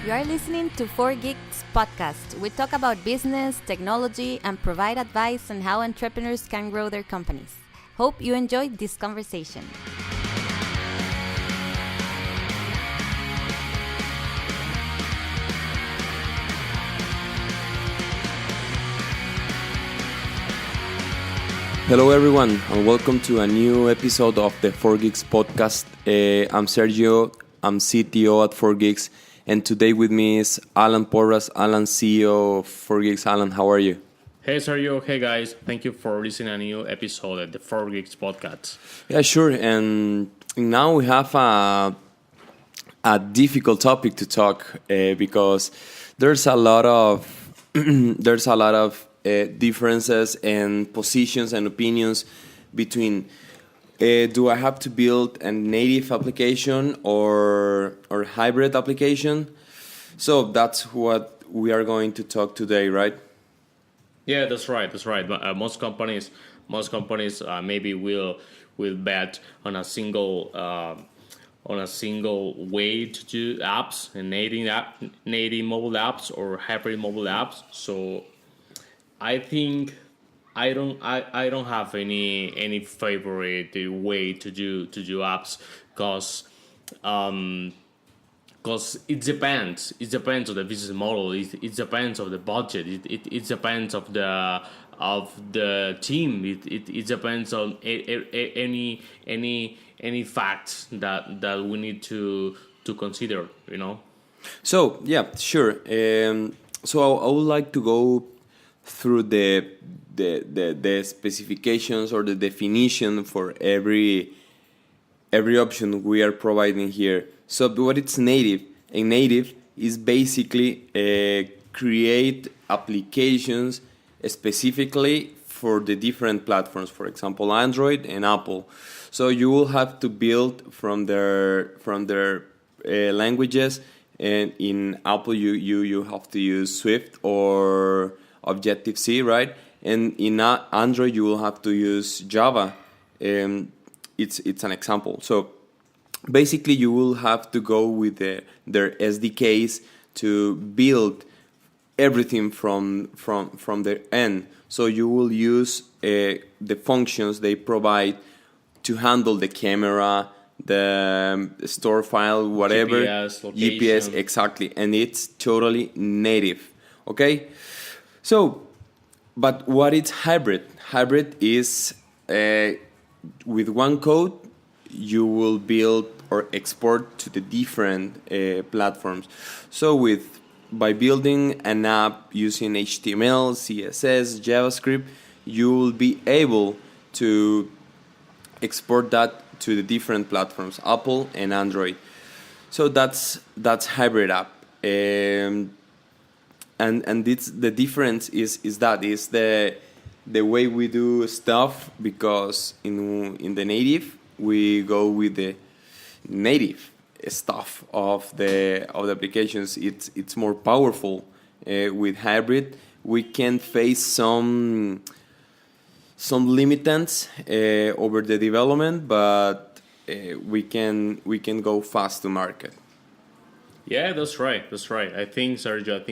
You are listening to 4Geeks podcast. We talk about business, technology, and provide advice on how entrepreneurs can grow their companies. Hope you enjoyed this conversation. Hello everyone and welcome to a new episode of the 4Geeks podcast. I'm Sergio, I'm CTO at 4Geeks, and today with me is Allan Porras, Allan, CEO of 4Geeks. Allan, how are you? Hey Sergio, hey guys, thank you for listening to a new episode of the 4Geeks podcast. Yeah, sure, and now we have a difficult topic to talk because there's a lot of differences and positions and opinions between do I have to build a native application or hybrid application? So that's what we are going to talk today, right? Yeah, that's right. But most companies maybe will bet on a single way to do apps and native mobile apps or hybrid mobile apps. So I think I don't have any favorite way to do apps because it depends. It depends on the business model. It depends on the budget. It depends of the team. It depends on any facts that we need to consider. You know. So yeah, sure. So I would like to go through the specifications or the definition for every option we are providing here. So what it's native? A native is basically create applications specifically for the different platforms. For example, Android and Apple. So you will have to build from their languages. And in Apple, you have to use Swift or Objective-C, right? And in Android, you will have to use Java. It's an example. So basically, you will have to go with their SDKs to build everything from their end. So you will use the functions they provide to handle the camera, the store file, whatever. GPS, exactly. And it's totally native. Okay? So, but what is hybrid? Hybrid is with one code, you will build or export to the different platforms. So by building an app using HTML, CSS, JavaScript, you will be able to export that to the different platforms, Apple and Android. So that's hybrid app. And it's the difference is the way we do stuff, because in the native we go with the native stuff of the applications. It's more powerful. With hybrid we can face some limitants over the development, but we can go fast to market. Yeah, that's right. I think, Sergio,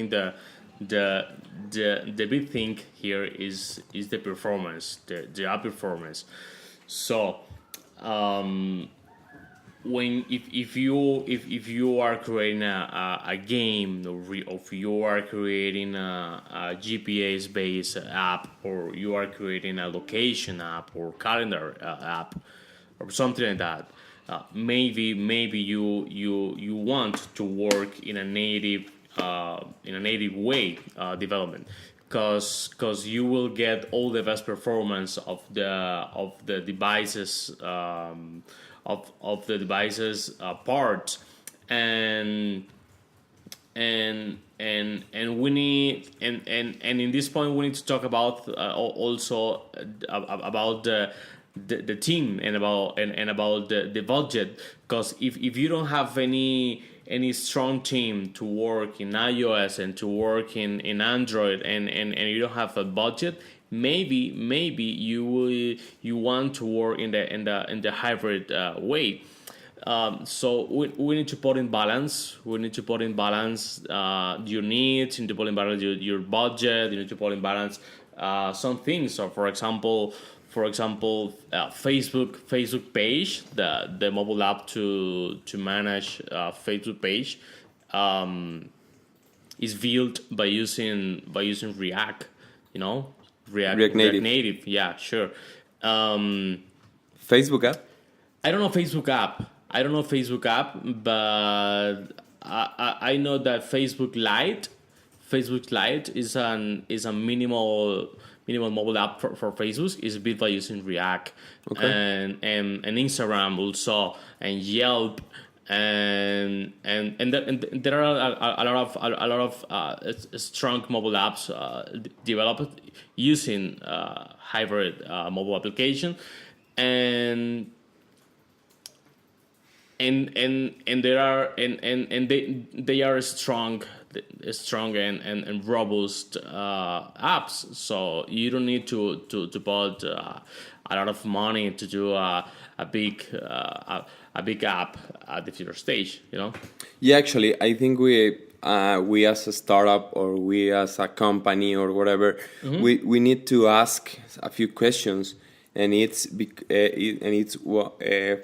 the big thing here is the performance, the app performance. So, if you are creating a game, or if you are creating a GPS based app, or you are creating a location app or calendar app or something like that, maybe you want to work in a native way development, because you will get all the best performance of the devices of the devices part, and we need and in this point we need to talk about also about the team and about the budget, because if you don't have any strong team to work in iOS and to work in Android, and you don't have a budget, maybe you want to work in the hybrid way. So we need to put in balance. We need to put in balance your needs. You need to put in balance your budget. You need to put in balance some things. So, for example, Facebook page, the mobile app to manage Facebook page, is built by using React. React Native. Yeah, sure. Facebook app. I don't know Facebook app, but I know that Facebook Lite is a minimal mobile app for Facebook. Is built by using React, and Instagram also, and Yelp, and there are a lot of strong mobile apps developed using hybrid mobile application, and there are they are strong and robust apps. So you don't need to put a lot of money to do a big app at the future stage. Yeah, actually, I think we as a startup, or we as a company, or whatever, we need to ask a few questions, and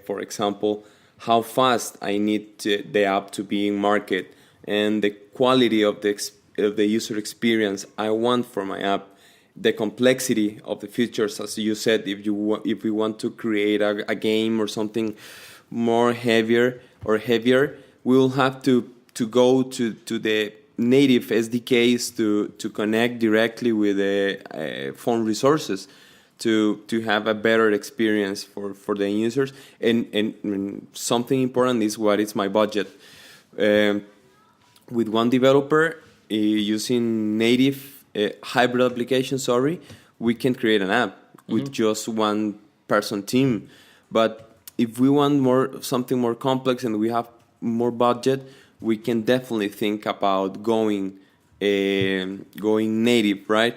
for example, how fast I need the app to be in market, and the quality of the user experience I want for my app, the complexity of the features, as you said. If we want to create a game or something more heavier, we will have to go to the native SDKs to connect directly with the phone resources, to have a better experience for the users. And something important is, what is my budget? With one developer using native hybrid application, we can create an app with just one person team. But if we want something more complex and we have more budget, we can definitely think about going native, right?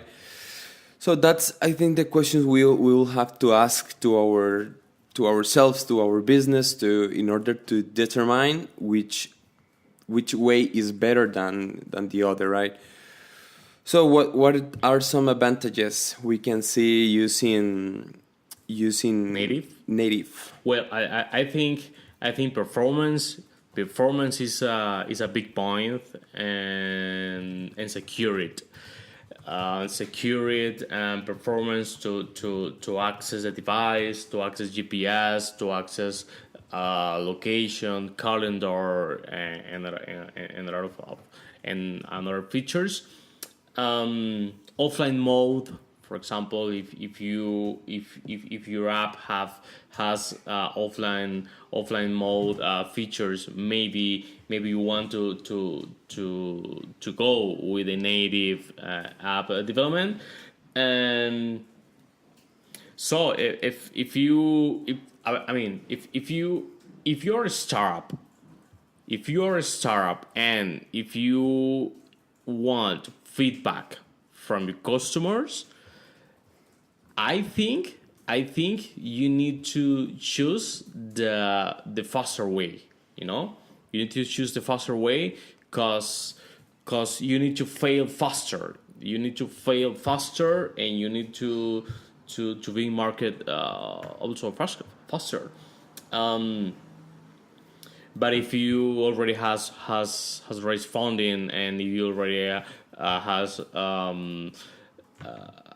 So that's, I think, the questions we will have to ask to ourselves, to our business, in order to determine which way is better than the other, right? So what are some advantages we can see using native? Well, I think performance is a big point, and security. Security and performance to access the device, to access GPS, to access location, calendar, and other features. Offline mode, for example, if your app has offline mode features, maybe you want to go with a native app development. And so if you're a startup, and if you want feedback from your customers, I think you need to choose the faster way. You need to choose the faster way, because you need to fail faster. You need to fail faster, and you need to be in market also faster. But if you already has raised funding, and if you already has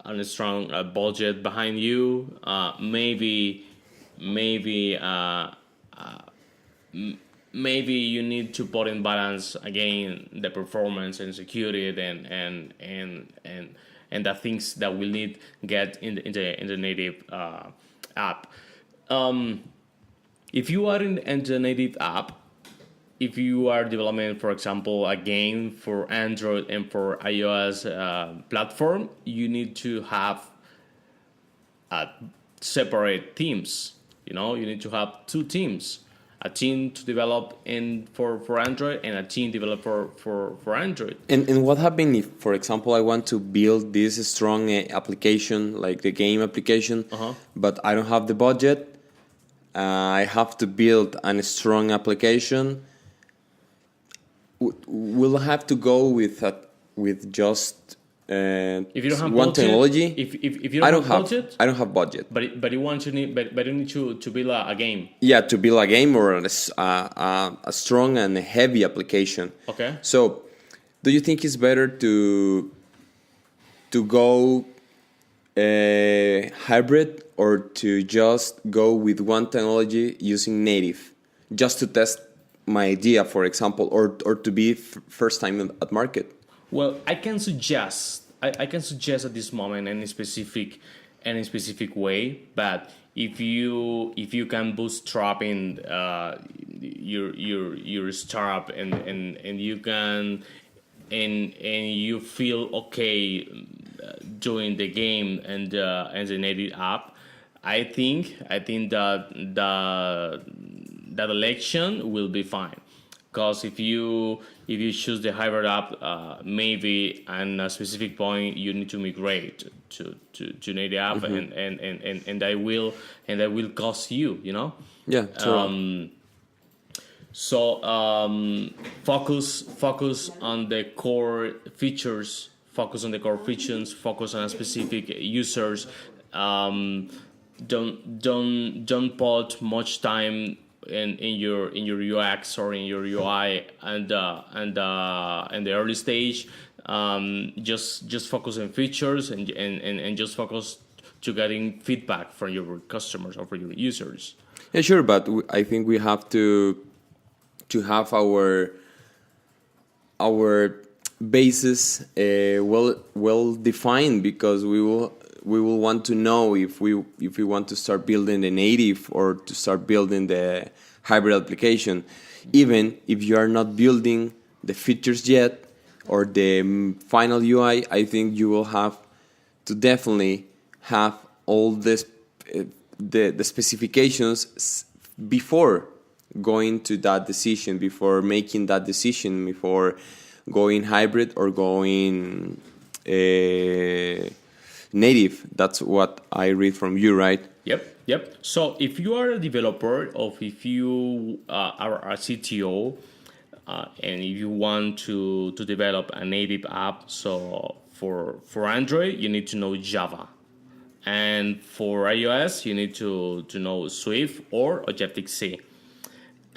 a strong budget behind you, maybe you need to put in balance again the performance and security and the things that we need get in the native app. If you are in the native app, if you are developing, for example, a game for Android and for iOS platform, you need to have separate teams. You need to have two teams: a team to develop for Android, and a team developer for Android. And what happens if, for example, I want to build this strong application, like the game application, but I don't have the budget? I have to build a strong application, we'll have to go with just If you don't have one budget, technology. if you don't have budget, I don't have budget. but you want to need, but you need to build a game. Yeah, to build a game or a strong and heavy application. Okay. So, do you think it's better to go hybrid or to just go with one technology using native, just to test my idea, for example, or to be first time at market? Well, I can suggest at this moment any specific way, but if you can bootstrap in your startup and you can and you feel okay doing the game and the native app, I think that election will be fine. Because if you choose the hybrid app, maybe at a specific point you need to migrate to native app, and that will cost you, Yeah, true. So focus on the core features. Focus on the core features. Focus on a specific users. Don't put much time in your UX or in your UI and the early stage. Just focus on features and just focus to getting feedback from your customers or from your users. Yeah, sure, but I think we have to have our bases well defined, because we will want to know if we want to start building the native or to start building the hybrid application. Even if you are not building the features yet or the final UI, I think you will have to definitely have all this the specifications before going to that decision, before making that decision, before going hybrid or going native. That's what I read from you, right? Yep. So if you are a developer, or if you are a CTO, and if you want to develop a native app, so for Android you need to know Java, and for iOS you need to know Swift or Objective-C.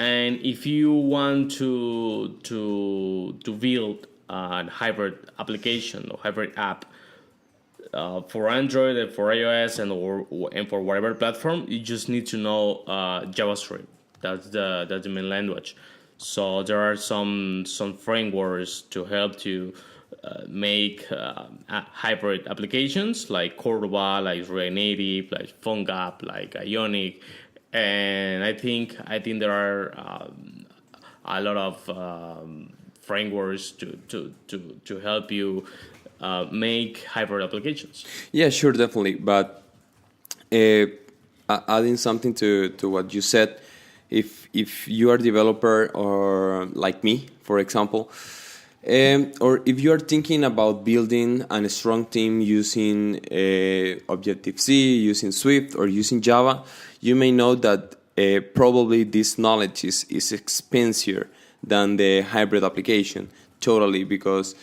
And if you want to build a hybrid application or hybrid app for Android and for iOS and for whatever platform, you just need to know JavaScript. That's the main language. So there are some frameworks to help you make hybrid applications like Cordova, like React Native, like PhoneGap, like Ionic. And I think there are a lot of frameworks to help you make hybrid applications. Yeah, sure, definitely. But adding something to what you said, if you are a developer or like me, for example, or if you are thinking about building a strong team using Objective-C, using Swift, or using Java, you may know that probably this knowledge is expensive than the hybrid application, totally, because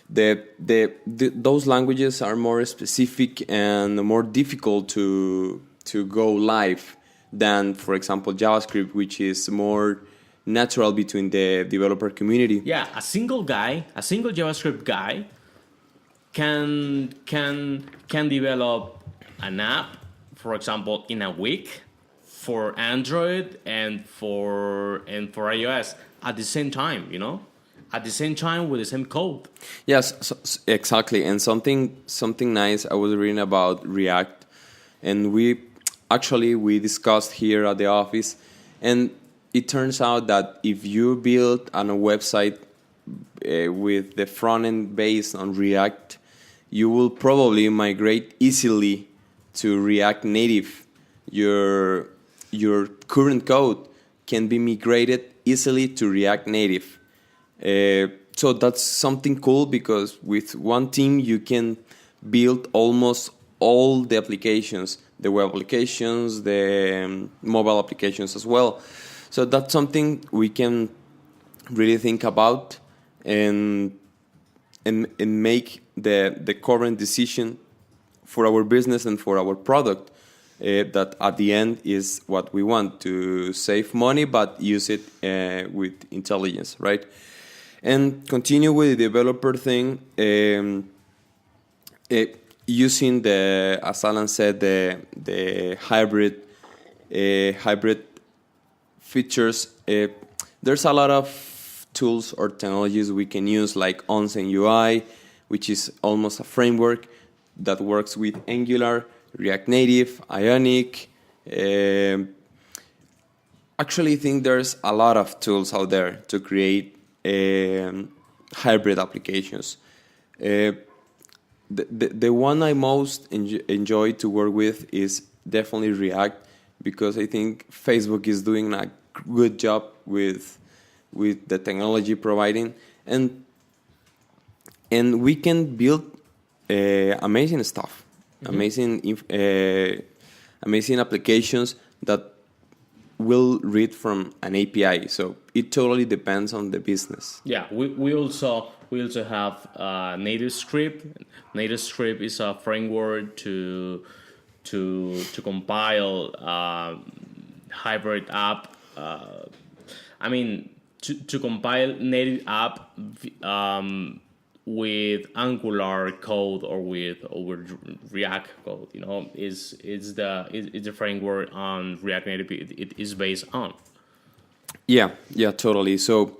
those languages are more specific and more difficult to go live than, for example, JavaScript, which is more natural between the developer community. Yeah, a single JavaScript guy can develop an app, for example, in a week for Android and for iOS at the same time, at the same time with the same code. Yes, exactly. And something nice, I was reading about React, and we discussed here at the office, and it turns out that if you build a website with the front end based on React, you will probably migrate easily to React Native. Your current code can be migrated easily to React Native. So that's something cool, because with one team you can build almost all the applications the web applications, the mobile applications as well. So that's something we can really think about and make the current decision for our business and for our product. That at the end is what we want, to save money but use it with intelligence, right? And continue with the developer thing, using the, as Allan said, the hybrid features. There's a lot of tools or technologies we can use, like Onsen UI, which is almost a framework that works with Angular, React Native, Ionic. Actually, I think there's a lot of tools out there to create hybrid applications. The one I most enjoy to work with is definitely React, because I think Facebook is doing a good job with the technology providing, and we can build amazing stuff. Mm-hmm. Amazing applications that will read from an API. So it totally depends on the business. Yeah, we also have native script. Native script is a framework to compile hybrid app. To compile native app with Angular code or with React code, is the framework on React Native it is based on. Yeah, totally. So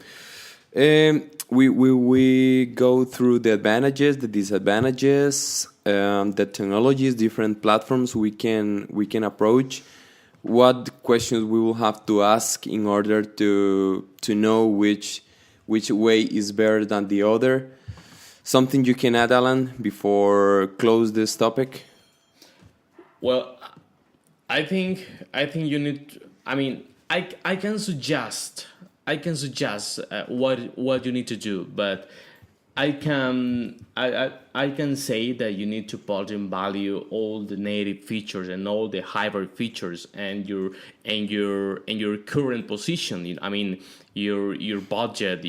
we go through the advantages, the disadvantages, the technologies, different platforms we can approach, what questions we will have to ask in order to know which way is better than the other. Something you can add, Allan, before close this topic? Well, I think you need. I can suggest what you need to do, but I can say that you need to put in value all the native features and all the hybrid features and your current position. Your budget,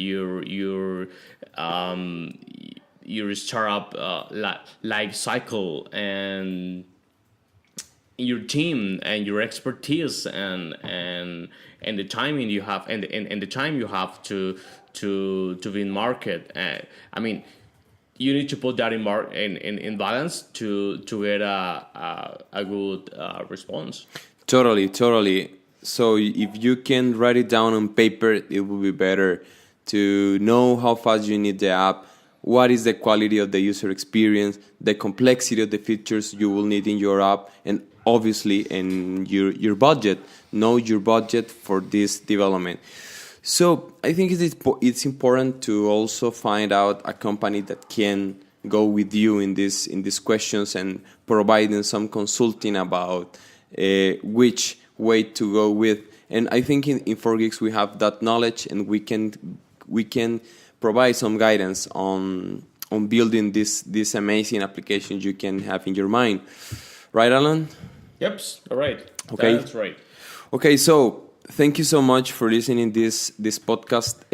your startup life cycle, and your team and your expertise and the timing you have and the time you have to be in market. You need to put that in balance to get a good response. Totally. So if you can write it down on paper, it will be better to know how fast you need the app, what is the quality of the user experience, the complexity of the features you will need in your app, and obviously in your budget. Know your budget for this development. So I think it's important to also find out a company that can go with you in these questions and providing some consulting about which way to go with. And I think in 4Geeks we have that knowledge, and we can provide some guidance on building this amazing application you can have in your mind. Right, Allan? Yep. All right. Okay. That's right. Okay, so thank you so much for listening this podcast.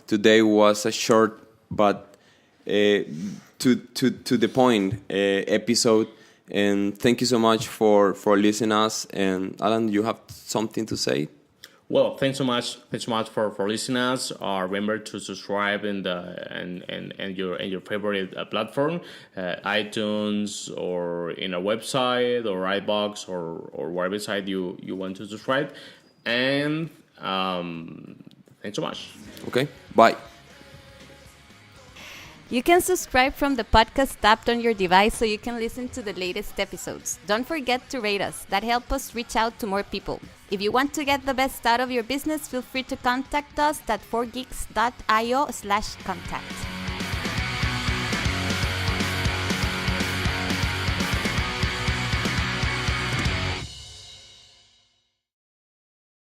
Today was a short but to the point episode, and thank you so much for listening us. And Allan, you have something to say? Well, thanks so much for listening us. Remember to subscribe in your favorite platform, iTunes, or in our website, or iBox, or whatever site you want to subscribe. And thanks so much. Okay, bye. You can subscribe from the podcast tapped on your device so you can listen to the latest episodes. Don't forget to rate us. That helps us reach out to more people. If you want to get the best out of your business, feel free to contact us at 4geeks.io/contact.